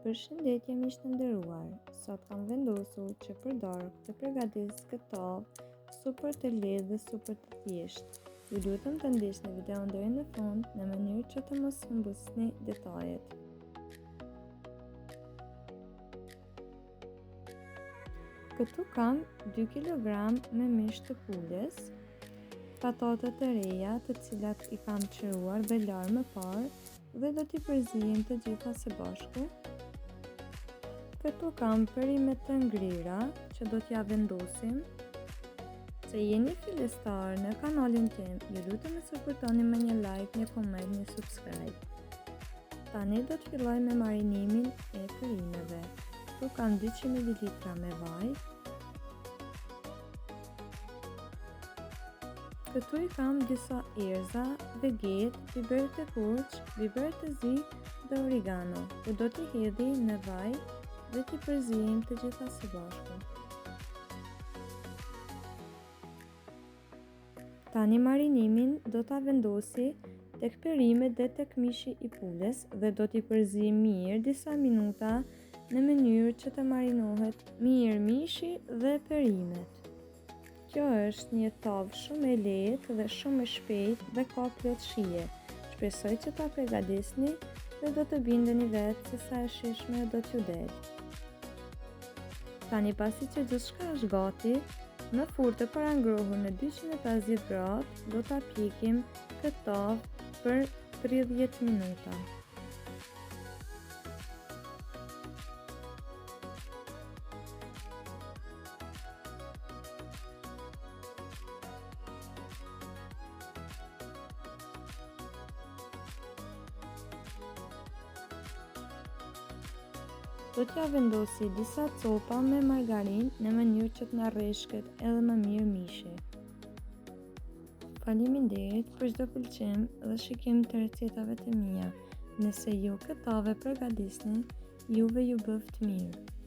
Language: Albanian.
Përshëndetje miq të nderuar, sot kam vendosur që përdor të përgatis këtë tavë super të lehtë dhe super të thjeshtë. Ju lutem të ndiqni videon deri në fund në mënyrë që të mos humbusni detajet. Këtu kam 2 kg me mish të pules, patate të reja të cilat i kam qëruar belar më parë dhe do t'i përzijem të gjitha së bashku. Këtu kam perimet të ngrira që do t'ja vendosim. Se jeni fillestar në kanalin tim, ju lutem të supportoni me një like, një comment, një subscribe. Tani do të filloj me marinimin e perimeve. Këtu kam 200 ml me vaj. Këtu i kam disa erza, veget, biber të kurç, biber të zi dhe oregano. U do t'i hedhi në vaj dhe t'i përzijem të gjitha së bashku. Tani marinimin do t'a vendosi tek perimet dhe tek mishi i pules dhe do t'i përzijem mirë disa minuta në mënyrë që të marinohet mirë mishi dhe perimet. Kjo është një tavë shumë e lehtë dhe shumë e shpejtë dhe ka plot shije. Shpresoj që ta përgatisni dhe do të bindeni vetë se sa e shijshme do t'ju del. Tani pasi që gjithçka është gati, në furrë të parangrohur në 250 gradë, do ta pjekim këtë tavë për 30 minuta. Do t'ja vendosi disa copa me margarin në mënyrë që t'na rreshket edhe më mirë mishi. Faleminderit për çdo pëlqim dhe shikim të recetave të mia. Nëse ju këtë tavë përgatisni, juve ju bëft mirë.